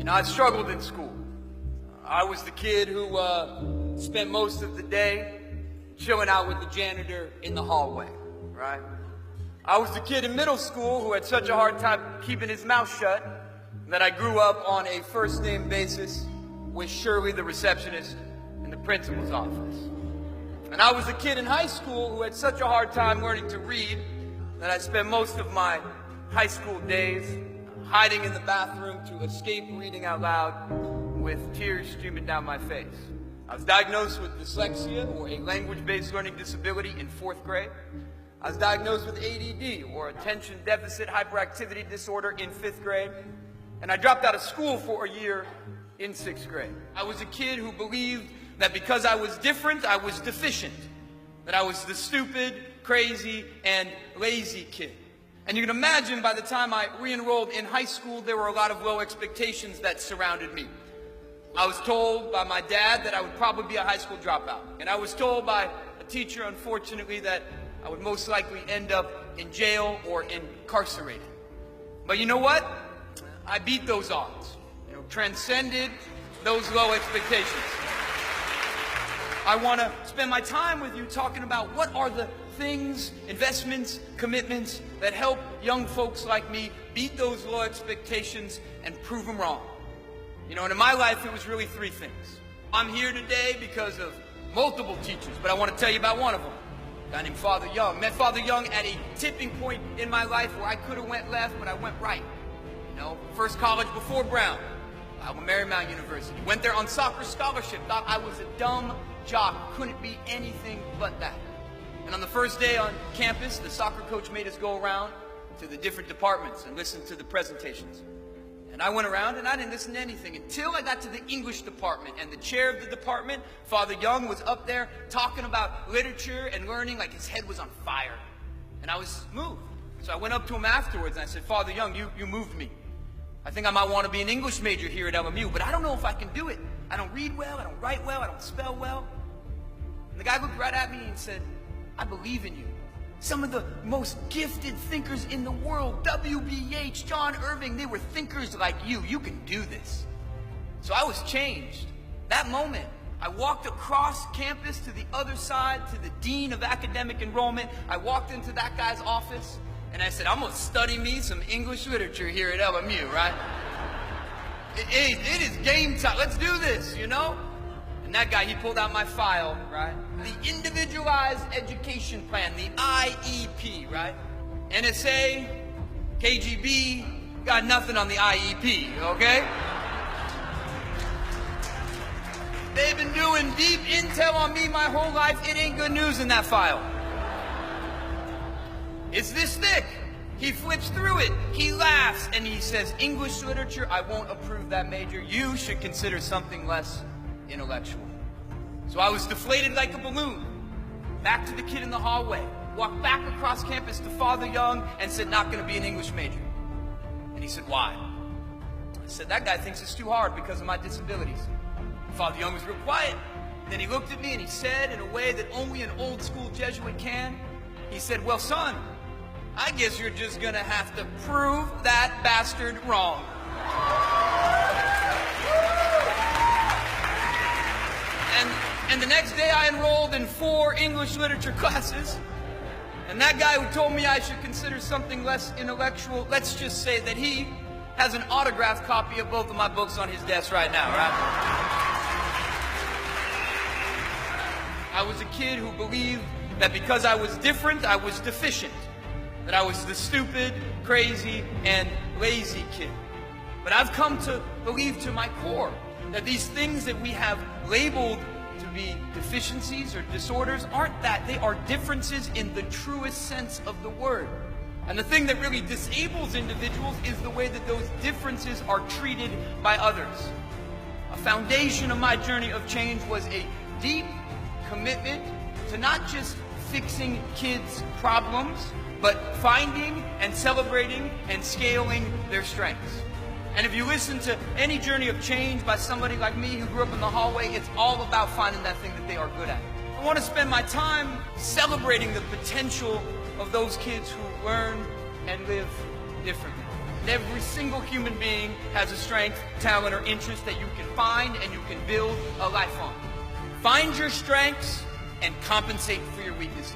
I struggled in school. I was the kid who spent most of the day chilling out with the janitor in the hallway, right? I was the kid in middle school who had such a hard time keeping his mouth shut that I grew up on a first-name basis with Shirley, the receptionist, in the principal's office. And I was the kid in high school who had such a hard time learning to read that I spent most of my high school days hiding in the bathroom to escape reading out loud with tears streaming down my face. I was diagnosed with dyslexia, or a language-based learning disability, in 4th grade. I was diagnosed with ADD, or attention deficit hyperactivity disorder, in 5th grade. And I dropped out of school for a year in 6th grade. I was a kid who believed that because I was different, I was deficient. That I was the stupid, crazy, and lazy kid. And you can imagine by the time I re-enrolled in high school, there were a lot of low expectations that surrounded me. I was told by my dad that I would probably be a high school dropout. And I was told by a teacher, unfortunately, that I would most likely end up in jail or incarcerated. But you know what? I beat those odds. Transcended those low expectations. I want to spend my time with you talking about what are the things, investments, commitments that help young folks like me beat those low expectations and prove them wrong. And in my life, it was really 3 things. I'm here today because of multiple teachers, but I want to tell you about one of them. A guy named Father Young. Met Father Young at a tipping point in my life where I could have went left, but I went right. First college before Brown, Marymount University. Went there on soccer scholarship. Thought I was a dumb jock. Couldn't be anything but that. And on the first day on campus, the soccer coach made us go around to the different departments and listen to the presentations. And I went around and I didn't listen to anything until I got to the English department. And the chair of the department, Father Young, was up there talking about literature and learning like his head was on fire. And I was moved. So I went up to him afterwards and I said, Father Young, you moved me. I think I might want to be an English major here at LMU, but I don't know if I can do it. I don't read well, I don't write well, I don't spell well. And the guy looked right at me and said, I believe in you. Some of the most gifted thinkers in the world, W.B.H., John Irving, they were thinkers like you. You can do this. So I was changed. That moment, I walked across campus to the other side, to the dean of academic enrollment. I walked into that guy's office, and I said, I'm going to study me some English literature here at LMU, right? It is game time. Let's do this, And that guy, he pulled out my file, right? The Individualized Education Plan, the IEP, right? NSA, KGB, got nothing on the IEP, okay? They've been doing deep intel on me my whole life. It ain't good news in that file. It's this thick. He flips through it. He laughs and he says, English literature, I won't approve that major. You should consider something less intellectual. So I was deflated like a balloon. Back to the kid in the hallway. Walked back across campus to Father Young and said, not going to be an English major. And he said, why? I said, that guy thinks it's too hard because of my disabilities. Father Young was real quiet. Then he looked at me and he said, in a way that only an old school Jesuit can, he said, well, son, I guess you're just gonna have to prove that bastard wrong. And the next day I enrolled in 4 English literature classes. And that guy who told me I should consider something less intellectual, let's just say that he has an autographed copy of both of my books on his desk right now, right? I was a kid who believed that because I was different, I was deficient. That I was the stupid, crazy, and lazy kid. But I've come to believe to my core that these things that we have labeled to be deficiencies or disorders aren't that. They are differences in the truest sense of the word. And the thing that really disables individuals is the way that those differences are treated by others. A foundation of my journey of change was a deep commitment to not just fixing kids' problems, but finding and celebrating and scaling their strengths. And if you listen to any journey of change by somebody like me who grew up in the hallway, it's all about finding that thing that they are good at. I want to spend my time celebrating the potential of those kids who learn and live differently. Every single human being has a strength, talent, or interest that you can find and you can build a life on. Find your strengths and compensate for your weaknesses.